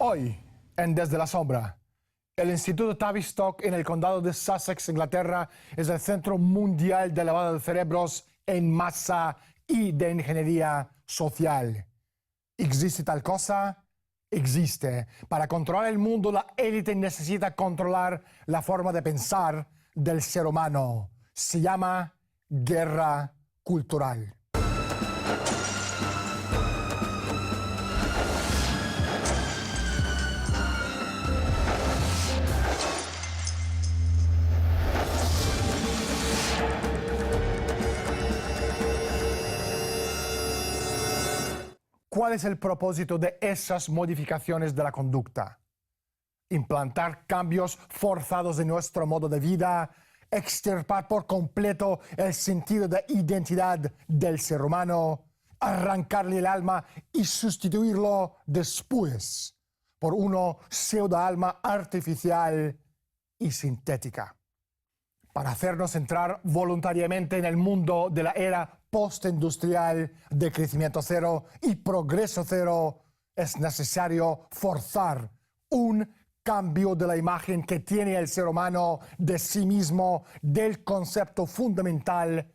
Hoy, en Desde la Sombra, el Instituto Tavistock en el condado de Sussex, Inglaterra, es el centro mundial de lavado de cerebros en masa y de ingeniería social. ¿Existe tal cosa? Existe. Para controlar el mundo, la élite necesita controlar la forma de pensar del ser humano. Se llama guerra cultural. ¿Cuál es el propósito de esas modificaciones de la conducta? Implantar cambios forzados en nuestro modo de vida, extirpar por completo el sentido de identidad del ser humano, arrancarle el alma y sustituirlo después por uno pseudo-alma artificial y sintética. Para hacernos entrar voluntariamente en el mundo de la era postindustrial de crecimiento cero y progreso cero, es necesario forzar un cambio de la imagen que tiene el ser humano de sí mismo, del concepto fundamental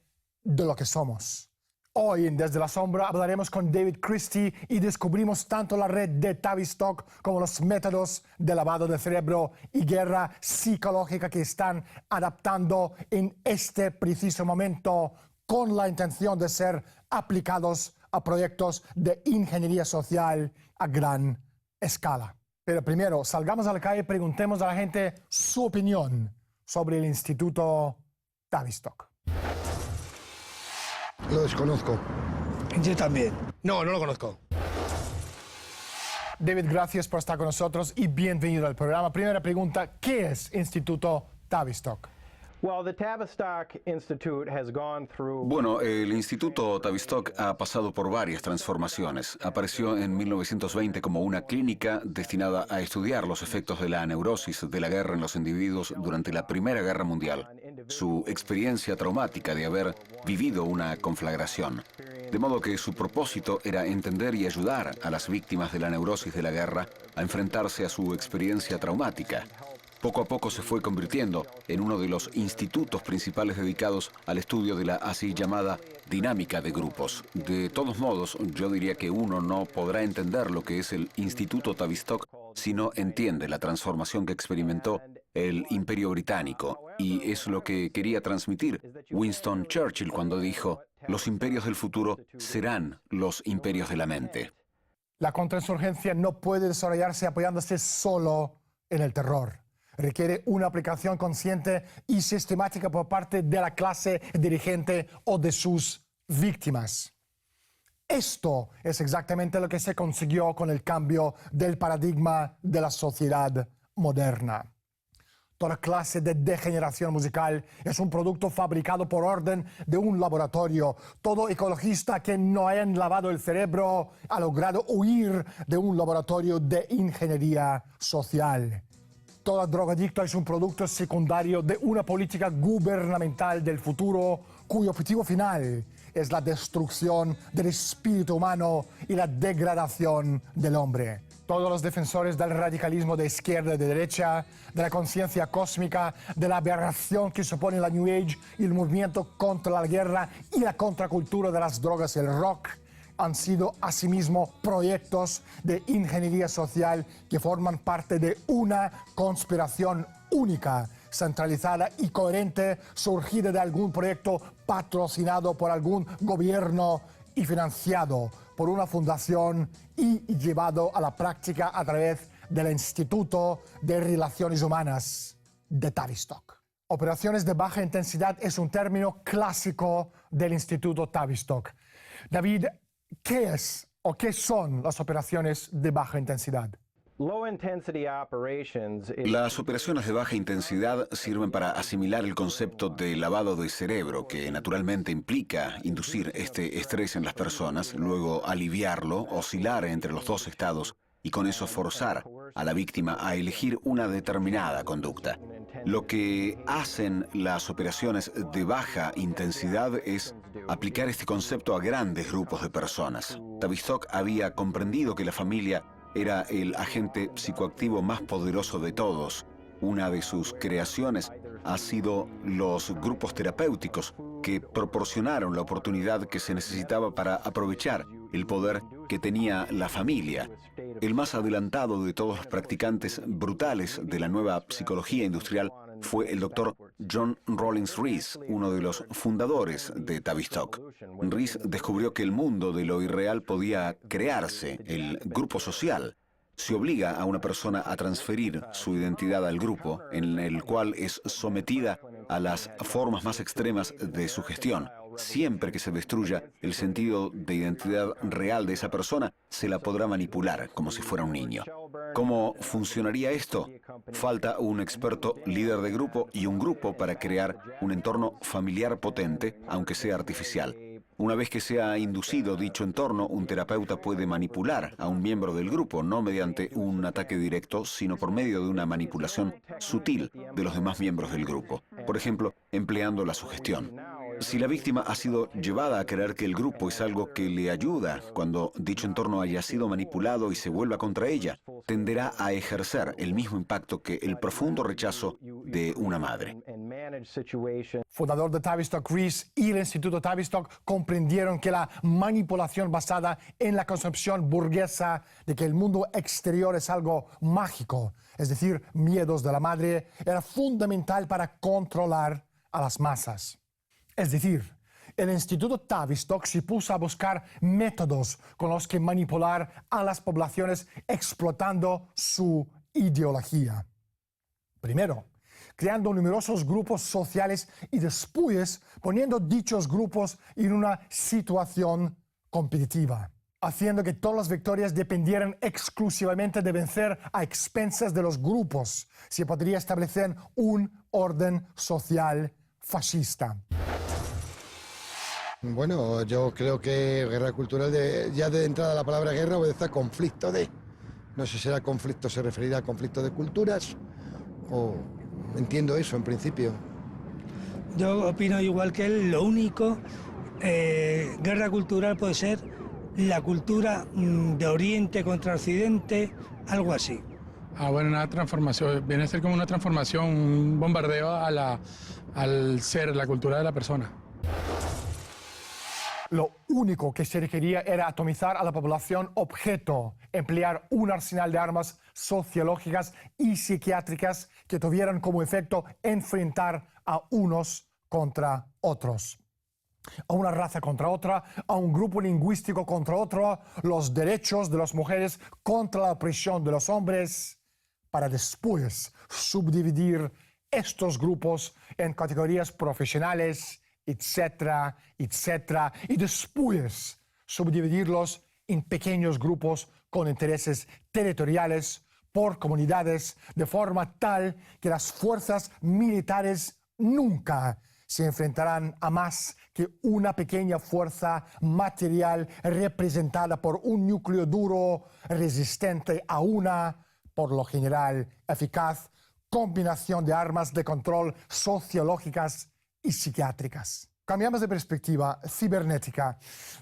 de lo que somos. Hoy en Desde la Sombra hablaremos con David Christie y descubrimos tanto la red de Tavistock como los métodos de lavado de cerebro y guerra psicológica que están adaptando en este preciso momento con la intención de ser aplicados a proyectos de ingeniería social a gran escala. Pero primero, salgamos a la calle y preguntemos a la gente su opinión sobre el Instituto Tavistock. Lo desconozco. Yo también. No, no lo conozco. David, gracias por estar con nosotros y bienvenido al programa. Primera pregunta, ¿qué es Instituto Tavistock? Bueno, el Instituto Tavistock ha pasado por varias transformaciones. Apareció en 1920 como una clínica destinada a estudiar los efectos de la neurosis de la guerra en los individuos durante la Primera Guerra Mundial, su experiencia traumática de haber vivido una conflagración. De modo que su propósito era entender y ayudar a las víctimas de la neurosis de la guerra a enfrentarse a su experiencia traumática. Poco a poco se fue convirtiendo en uno de los institutos principales dedicados al estudio de la así llamada dinámica de grupos. De todos modos, yo diría que uno no podrá entender lo que es el Instituto Tavistock si no entiende la transformación que experimentó el Imperio Británico. Y es lo que quería transmitir Winston Churchill cuando dijo: los imperios del futuro serán los imperios de la mente. La contrainsurgencia no puede desarrollarse apoyándose solo en el terror. Requiere una aplicación consciente y sistemática por parte de la clase dirigente o de sus víctimas. Esto es exactamente lo que se consiguió con el cambio del paradigma de la sociedad moderna. Toda clase de degeneración musical es un producto fabricado por orden de un laboratorio. Todo ecologista que no haya lavado el cerebro ha logrado huir de un laboratorio de ingeniería social. Todo drogadicto es un producto secundario de una política gubernamental del futuro cuyo objetivo final es la destrucción del espíritu humano y la degradación del hombre. Todos los defensores del radicalismo de izquierda y de derecha, de la conciencia cósmica, de la aberración que supone la New Age y el movimiento contra la guerra y la contracultura de las drogas y el rock, han sido asimismo proyectos de ingeniería social que forman parte de una conspiración única, centralizada y coherente, surgida de algún proyecto patrocinado por algún gobierno y financiado por una fundación y llevado a la práctica a través del Instituto de Relaciones Humanas de Tavistock. Operaciones de baja intensidad es un término clásico del Instituto Tavistock. David, ¿qué es o qué son las operaciones de baja intensidad? Las operaciones de baja intensidad sirven para asimilar el concepto de lavado de cerebro, que naturalmente implica inducir este estrés en las personas, luego aliviarlo, oscilar entre los dos estados y con eso forzar a la víctima a elegir una determinada conducta. Lo que hacen las operaciones de baja intensidad es aplicar este concepto a grandes grupos de personas. Tavistock había comprendido que la familia era el agente psicoactivo más poderoso de todos. Una de sus creaciones ha sido los grupos terapéuticos que proporcionaron la oportunidad que se necesitaba para aprovechar el poder que tenía la familia. El más adelantado de todos los practicantes brutales de la nueva psicología industrial fue el doctor John Rollins Rees, uno de los fundadores de Tavistock. Rees descubrió que el mundo de lo irreal podía crearse, el grupo social. Se obliga a una persona a transferir su identidad al grupo, en el cual es sometida a las formas más extremas de sugestión. Siempre que se destruya el sentido de identidad real de esa persona, se la podrá manipular como si fuera un niño. ¿Cómo funcionaría esto? Falta un experto líder de grupo y un grupo para crear un entorno familiar potente, aunque sea artificial. Una vez que se ha inducido dicho entorno, un terapeuta puede manipular a un miembro del grupo, no mediante un ataque directo, sino por medio de una manipulación sutil de los demás miembros del grupo. Por ejemplo, empleando la sugestión. Si la víctima ha sido llevada a creer que el grupo es algo que le ayuda, cuando dicho entorno haya sido manipulado y se vuelva contra ella, tenderá a ejercer el mismo impacto que el profundo rechazo de una madre. Fundador de Tavistock, Rees y el Instituto Tavistock comprendieron que la manipulación basada en la concepción burguesa de que el mundo exterior es algo mágico, es decir, miedos de la madre, era fundamental para controlar a las masas. Es decir, el Instituto Tavistock se puso a buscar métodos con los que manipular a las poblaciones explotando su ideología. Primero, creando numerosos grupos sociales y después poniendo dichos grupos en una situación competitiva, haciendo que todas las victorias dependieran exclusivamente de vencer a expensas de los grupos. Se podría establecer un orden social fascista. Bueno, yo creo que guerra cultural, ya de entrada la palabra guerra obedece a conflicto de... No sé si será conflicto, se referirá a conflicto de culturas, o entiendo eso en principio. Yo opino igual que él, lo único, guerra cultural puede ser la cultura de Oriente contra Occidente, algo así. Bueno, una transformación, viene a ser como una transformación, un bombardeo al ser, la cultura de la persona. Lo único que se requería era atomizar a la población objeto, emplear un arsenal de armas sociológicas y psiquiátricas que tuvieran como efecto enfrentar a unos contra otros. A una raza contra otra, a un grupo lingüístico contra otro, los derechos de las mujeres contra la opresión de los hombres, para después subdividir estos grupos en categorías profesionales, etcétera, etcétera, y después subdividirlos en pequeños grupos con intereses territoriales por comunidades, de forma tal que las fuerzas militares nunca se enfrentarán a más que una pequeña fuerza material representada por un núcleo duro resistente a una, por lo general, eficaz combinación de armas de control sociológicas y psiquiátricas. Cambiamos de perspectiva, cibernética.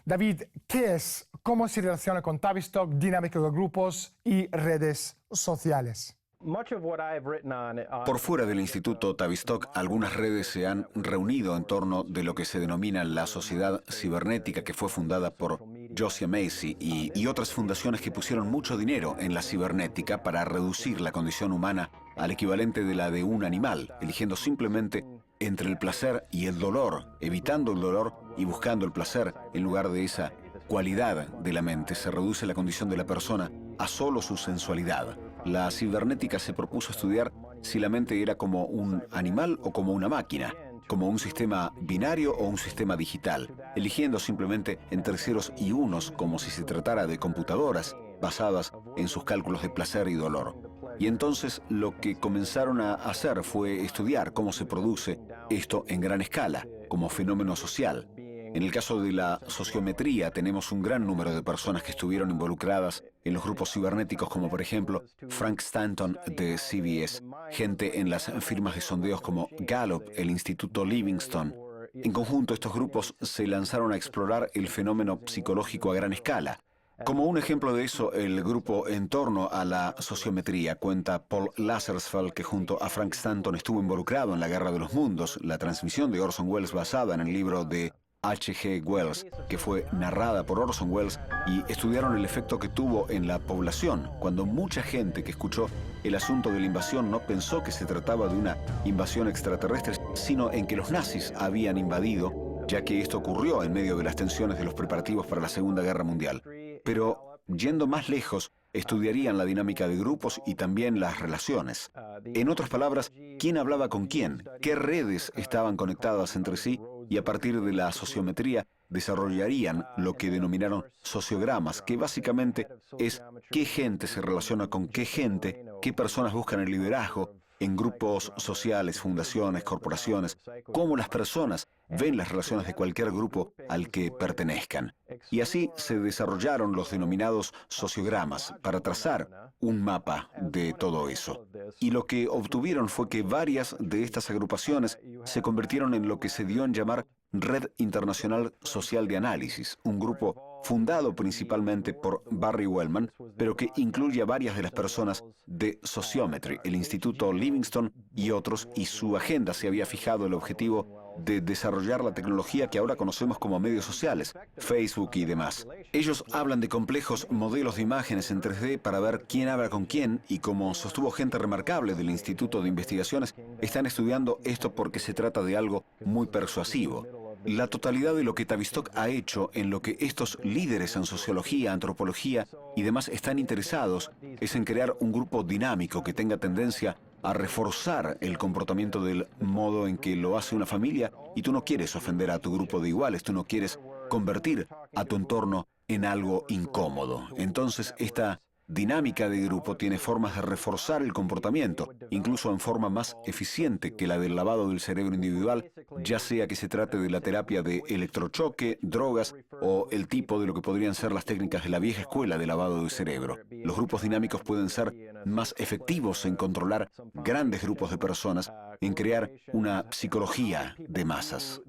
David, ¿qué es? ¿Cómo se relaciona con Tavistock, dinámica de grupos y redes sociales? Por fuera del Instituto Tavistock, algunas redes se han reunido en torno de lo que se denomina la Sociedad Cibernética, que fue fundada por Josiah Macy y otras fundaciones que pusieron mucho dinero en la cibernética para reducir la condición humana al equivalente de la de un animal, eligiendo simplemente entre el placer y el dolor, evitando el dolor y buscando el placer en lugar de esa cualidad de la mente. Se reduce la condición de la persona a solo su sensualidad. La cibernética se propuso estudiar si la mente era como un animal o como una máquina, como un sistema binario o un sistema digital, eligiendo simplemente entre ceros y unos como si se tratara de computadoras basadas en sus cálculos de placer y dolor. Y entonces lo que comenzaron a hacer fue estudiar cómo se produce esto en gran escala, como fenómeno social. En el caso de la sociometría tenemos un gran número de personas que estuvieron involucradas en los grupos cibernéticos, como por ejemplo Frank Stanton de CBS, gente en las firmas de sondeos como Gallup, el Instituto Livingston. En conjunto, estos grupos se lanzaron a explorar el fenómeno psicológico a gran escala. Como un ejemplo de eso, el grupo En torno a la sociometría cuenta Paul Lazarsfeld, que junto a Frank Stanton estuvo involucrado en la Guerra de los Mundos, la transmisión de Orson Welles basada en el libro de H.G. Wells, que fue narrada por Orson Welles, y estudiaron el efecto que tuvo en la población, cuando mucha gente que escuchó el asunto de la invasión no pensó que se trataba de una invasión extraterrestre, sino en que los nazis habían invadido, ya que esto ocurrió en medio de las tensiones de los preparativos para la Segunda Guerra Mundial. Pero, yendo más lejos, estudiarían la dinámica de grupos y también las relaciones. En otras palabras, quién hablaba con quién, qué redes estaban conectadas entre sí, y a partir de la sociometría desarrollarían lo que denominaron sociogramas, que básicamente es qué gente se relaciona con qué gente, qué personas buscan el liderazgo en grupos sociales, fundaciones, corporaciones, cómo las personas ven las relaciones de cualquier grupo al que pertenezcan. Y así se desarrollaron los denominados sociogramas para trazar un mapa de todo eso. Y lo que obtuvieron fue que varias de estas agrupaciones se convirtieron en lo que se dio en llamar Red Internacional Social de Análisis, un grupo fundado principalmente por Barry Wellman, pero que incluye a varias de las personas de Sociometry, el Instituto Livingston y otros, y su agenda se había fijado el objetivo de desarrollar la tecnología que ahora conocemos como medios sociales, Facebook y demás. Ellos hablan de complejos modelos de imágenes en 3D para ver quién habla con quién, y como sostuvo gente remarcable del Instituto de Investigaciones, están estudiando esto porque se trata de algo muy persuasivo. La totalidad de lo que Tavistock ha hecho en lo que estos líderes en sociología, antropología y demás están interesados es en crear un grupo dinámico que tenga tendencia a reforzar el comportamiento del modo en que lo hace una familia, y tú no quieres ofender a tu grupo de iguales, tú no quieres convertir a tu entorno en algo incómodo. Entonces, esta dinámica de grupo tiene formas de reforzar el comportamiento, incluso en forma más eficiente que la del lavado del cerebro individual, ya sea que se trate de la terapia de electrochoque, drogas o el tipo de lo que podrían ser las técnicas de la vieja escuela de lavado del cerebro. Los grupos dinámicos pueden ser más efectivos en controlar grandes grupos de personas, en crear una psicología de masas.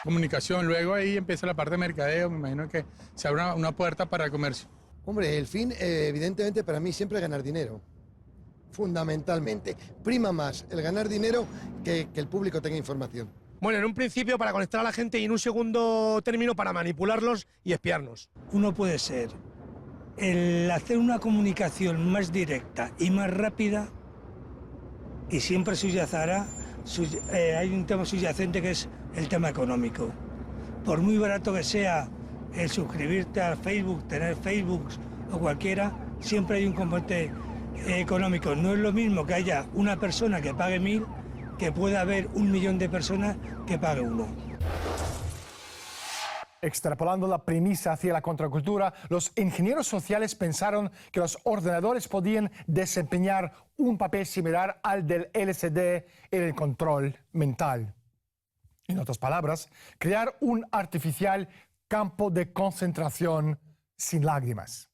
Comunicación, luego ahí empieza la parte de mercadeo, me imagino que se abre una puerta para el comercio. Hombre, el fin, evidentemente, para mí siempre es ganar dinero. Fundamentalmente. Prima más el ganar dinero que el público tenga información. Bueno, en un principio para conectar a la gente y en un segundo término para manipularlos y espiarnos. Uno puede ser el hacer una comunicación más directa y más rápida, y siempre subyacirá, hay un tema subyacente que es el tema económico. Por muy barato que sea el suscribirte a Facebook, tener Facebook o cualquiera, siempre hay un componente económico. No es lo mismo que haya una persona que pague 1000 que pueda haber 1.000.000 de personas que pague 1. Extrapolando la premisa hacia la contracultura, los ingenieros sociales pensaron que los ordenadores podían desempeñar un papel similar al del LSD en el control mental. En otras palabras, crear un artificial campo de concentración sin lágrimas.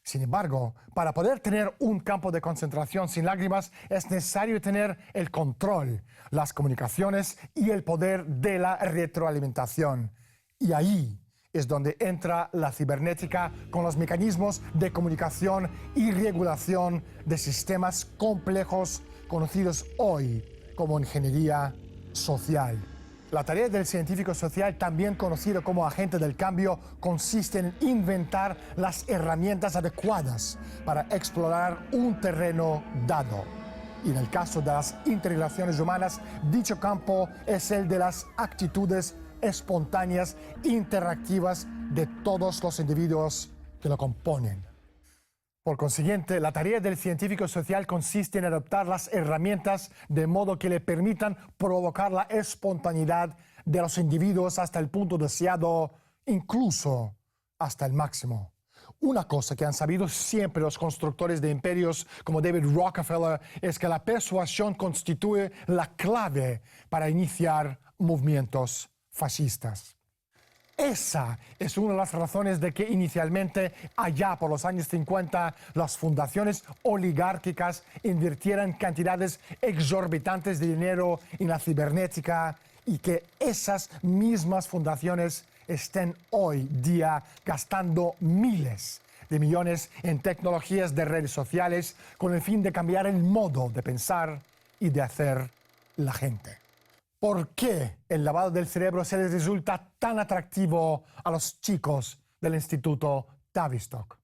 Sin embargo, para poder tener un campo de concentración sin lágrimas es necesario tener el control, las comunicaciones y el poder de la retroalimentación. Y ahí es donde entra la cibernética con los mecanismos de comunicación y regulación de sistemas complejos conocidos hoy como ingeniería social. La tarea del científico social, también conocido como agente del cambio, consiste en inventar las herramientas adecuadas para explorar un terreno dado. Y en el caso de las interrelaciones humanas, dicho campo es el de las actitudes espontáneas interactivas de todos los individuos que lo componen. Por consiguiente, la tarea del científico social consiste en adoptar las herramientas de modo que le permitan provocar la espontaneidad de los individuos hasta el punto deseado, incluso hasta el máximo. Una cosa que han sabido siempre los constructores de imperios como David Rockefeller es que la persuasión constituye la clave para iniciar movimientos fascistas. Esa es una de las razones de que inicialmente, allá por los años 50, las fundaciones oligárquicas invirtieran cantidades exorbitantes de dinero en la cibernética y que esas mismas fundaciones estén hoy día gastando miles de millones en tecnologías de redes sociales con el fin de cambiar el modo de pensar y de hacer la gente. ¿Por qué el lavado del cerebro se les resulta tan atractivo a los chicos del Instituto Tavistock?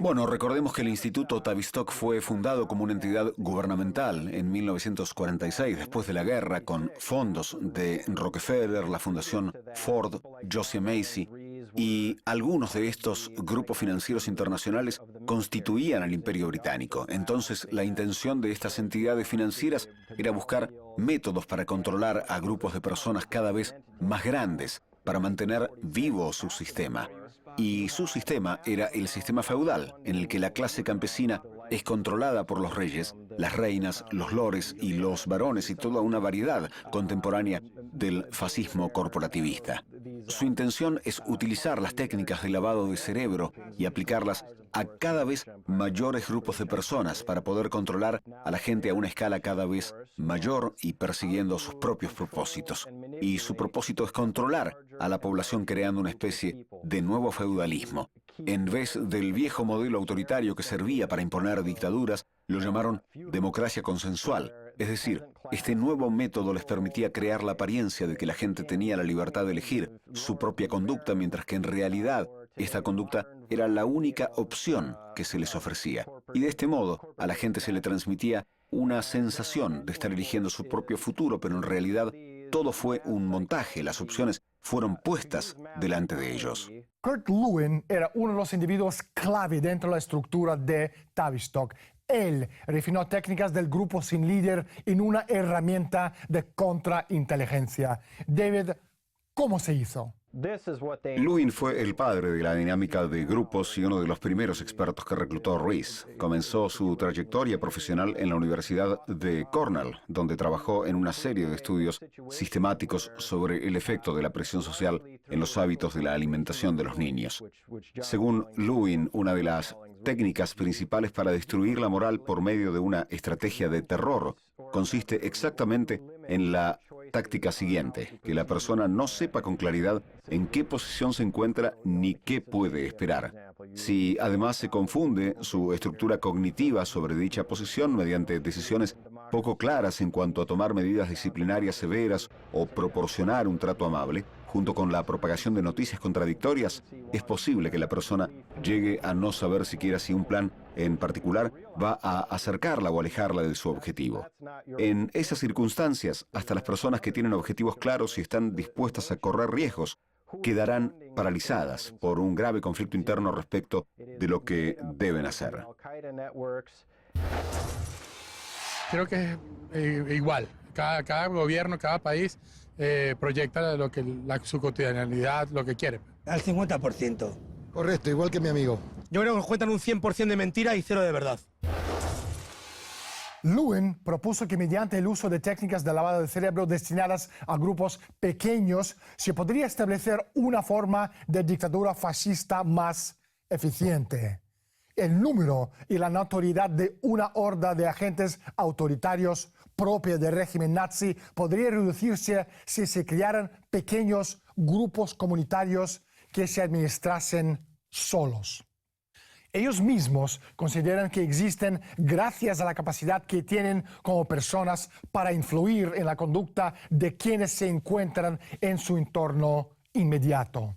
Bueno, recordemos que el Instituto Tavistock fue fundado como una entidad gubernamental en 1946, después de la guerra, con fondos de Rockefeller, la Fundación Ford, Joseph Macy, y algunos de estos grupos financieros internacionales constituían al Imperio Británico. Entonces, la intención de estas entidades financieras era buscar métodos para controlar a grupos de personas cada vez más grandes, para mantener vivo su sistema. Y su sistema era el sistema feudal, en el que la clase campesina es controlada por los reyes, las reinas, los lores y los varones y toda una variedad contemporánea del fascismo corporativista. Su intención es utilizar las técnicas de lavado de cerebro y aplicarlas a cada vez mayores grupos de personas para poder controlar a la gente a una escala cada vez mayor y persiguiendo sus propios propósitos. Y su propósito es controlar a la población creando una especie de nuevo feudalismo. En vez del viejo modelo autoritario que servía para imponer dictaduras, lo llamaron democracia consensual. Es decir, este nuevo método les permitía crear la apariencia de que la gente tenía la libertad de elegir su propia conducta, mientras que en realidad esta conducta era la única opción que se les ofrecía. Y de este modo, a la gente se le transmitía una sensación de estar eligiendo su propio futuro, pero en realidad todo fue un montaje. Las opciones fueron puestas delante de ellos. Kurt Lewin era uno de los individuos clave dentro de la estructura de Tavistock. Él refinó técnicas del grupo sin líder en una herramienta de contrainteligencia. David, ¿cómo se hizo? Lewin fue el padre de la dinámica de grupos y uno de los primeros expertos que reclutó Rees. Comenzó su trayectoria profesional en la Universidad de Cornell, donde trabajó en una serie de estudios sistemáticos sobre el efecto de la presión social en los hábitos de la alimentación de los niños. Según Lewin, una de las técnicas principales para destruir la moral por medio de una estrategia de terror consiste exactamente en la táctica siguiente: que la persona no sepa con claridad en qué posición se encuentra ni qué puede esperar. Si además se confunde su estructura cognitiva sobre dicha posición mediante decisiones poco claras en cuanto a tomar medidas disciplinarias severas o proporcionar un trato amable, junto con la propagación de noticias contradictorias, es posible que la persona llegue a no saber siquiera si un plan en particular va a acercarla o alejarla de su objetivo. En esas circunstancias, hasta las personas que tienen objetivos claros y están dispuestas a correr riesgos, quedarán paralizadas por un grave conflicto interno respecto de lo que deben hacer. Creo que es igual. Cada gobierno, cada país proyecta su cotidianidad, lo que quiere. Al 50%. Correcto, igual que mi amigo. Yo creo que nos cuentan un 100% de mentira y 0 de verdad. Lewin propuso que mediante el uso de técnicas de lavado de cerebro destinadas a grupos pequeños se podría establecer una forma de dictadura fascista más eficiente. El número y la notoriedad de una horda de agentes autoritarios propia del régimen nazi podría reducirse si se crearan pequeños grupos comunitarios que se administrasen solos. Ellos mismos consideran que existen gracias a la capacidad que tienen como personas para influir en la conducta de quienes se encuentran en su entorno inmediato.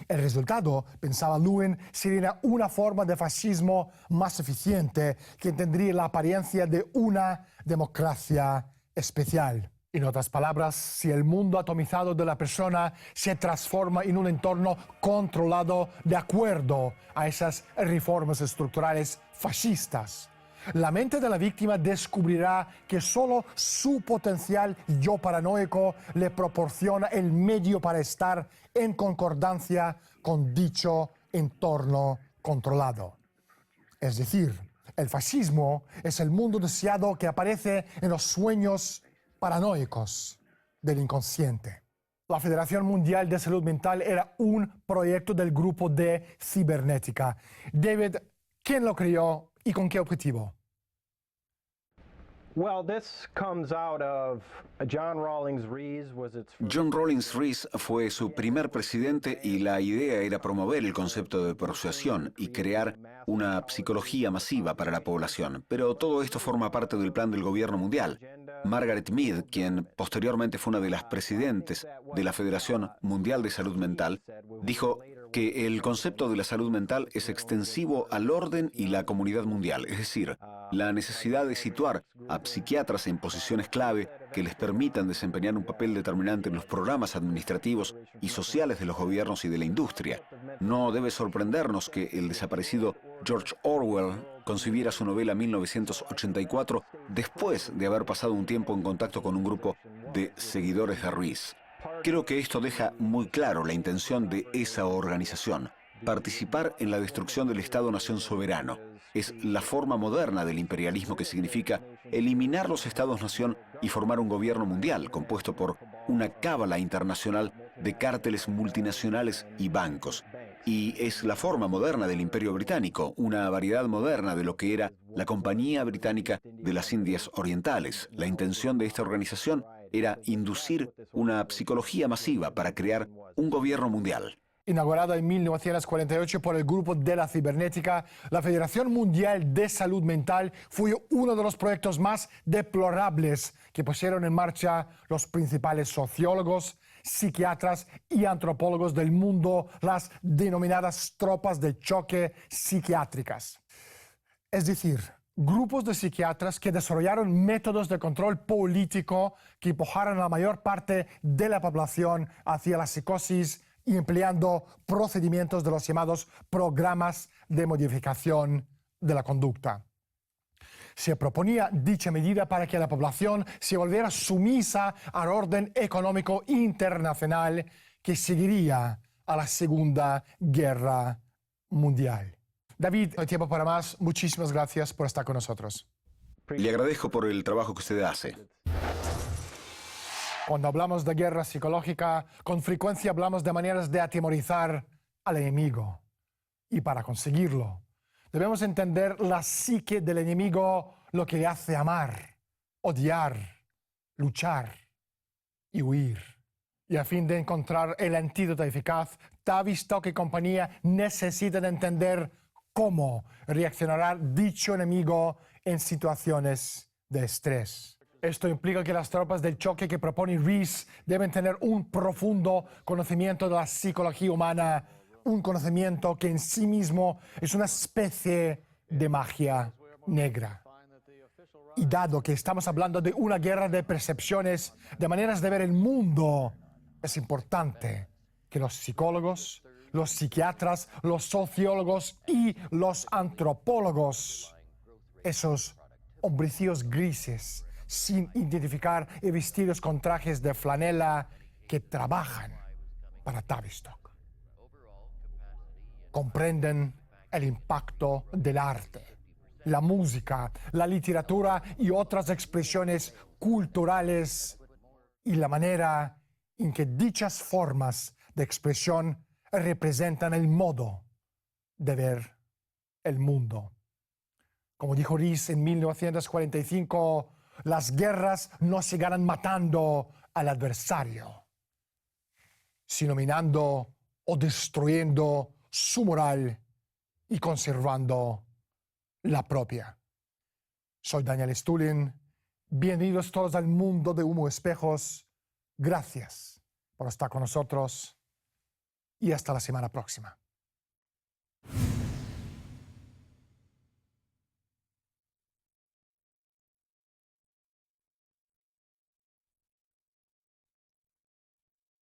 El resultado, pensaba Lewin, sería una forma de fascismo más eficiente que tendría la apariencia de una democracia especial. En otras palabras, si el mundo atomizado de la persona se transforma en un entorno controlado de acuerdo a esas reformas estructurales fascistas, la mente de la víctima descubrirá que solo su potencial yo paranoico le proporciona el medio para estar en concordancia con dicho entorno controlado. Es decir, el fascismo es el mundo deseado que aparece en los sueños paranoicos del inconsciente. La Federación Mundial de Salud Mental era un proyecto del grupo de cibernética. David, ¿quién lo creó y con qué objetivo? John Rawlings Rees fue su primer presidente y la idea era promover el concepto de persuasión y crear una psicología masiva para la población. Pero todo esto forma parte del plan del gobierno mundial. Margaret Mead, quien posteriormente fue una de las presidentes de la Federación Mundial de Salud Mental, dijo que el concepto de la salud mental es extensivo al orden y la comunidad mundial, es decir, la necesidad de situar a psiquiatras en posiciones clave que les permitan desempeñar un papel determinante en los programas administrativos y sociales de los gobiernos y de la industria. No debe sorprendernos que el desaparecido George Orwell concibiera su novela 1984 después de haber pasado un tiempo en contacto con un grupo de seguidores de Rees. Creo que esto deja muy claro la intención de esa organización: participar en la destrucción del Estado-nación soberano. Es la forma moderna del imperialismo, que significa eliminar los Estados-nación y formar un gobierno mundial compuesto por una cábala internacional de cárteles multinacionales y bancos. Y es la forma moderna del Imperio Británico, una variedad moderna de lo que era la Compañía Británica de las Indias Orientales. La intención de esta organización era inducir una psicología masiva para crear un gobierno mundial. Inaugurada en 1948 por el Grupo de la Cibernética, la Federación Mundial de Salud Mental fue uno de los proyectos más deplorables que pusieron en marcha los principales sociólogos, psiquiatras y antropólogos del mundo, las denominadas tropas de choque psiquiátricas. Es decir, grupos de psiquiatras que desarrollaron métodos de control político que empujaron a la mayor parte de la población hacia la psicosis y empleando procedimientos de los llamados programas de modificación de la conducta. Se proponía dicha medida para que la población se volviera sumisa al orden económico internacional que seguiría a la Segunda Guerra Mundial. David, no hay tiempo para más. Muchísimas gracias por estar con nosotros. Le agradezco por el trabajo que usted hace. Cuando hablamos de guerra psicológica, con frecuencia hablamos de maneras de atemorizar al enemigo. Y para conseguirlo, debemos entender la psique del enemigo, lo que le hace amar, odiar, luchar y huir. Y a fin de encontrar el antídoto eficaz, Tavistock y compañía necesitan entender cómo reaccionará dicho enemigo en situaciones de estrés. Esto implica que las tropas del choque que propone Rees deben tener un profundo conocimiento de la psicología humana, un conocimiento que en sí mismo es una especie de magia negra. Y dado que estamos hablando de una guerra de percepciones, de maneras de ver el mundo, es importante que los psicólogos, los psiquiatras, los sociólogos y los antropólogos, esos hombrecillos grises, sin identificar y vestidos con trajes de flanela que trabajan para Tavistock, comprenden el impacto del arte, la música, la literatura y otras expresiones culturales y la manera en que dichas formas de expresión representan el modo de ver el mundo. Como dijo Rees en 1945, las guerras no se ganan matando al adversario, sino minando o destruyendo su moral y conservando la propia. Soy Daniel Stulin. Bienvenidos todos al mundo de Humo Espejos. Gracias por estar con nosotros y hasta la semana próxima.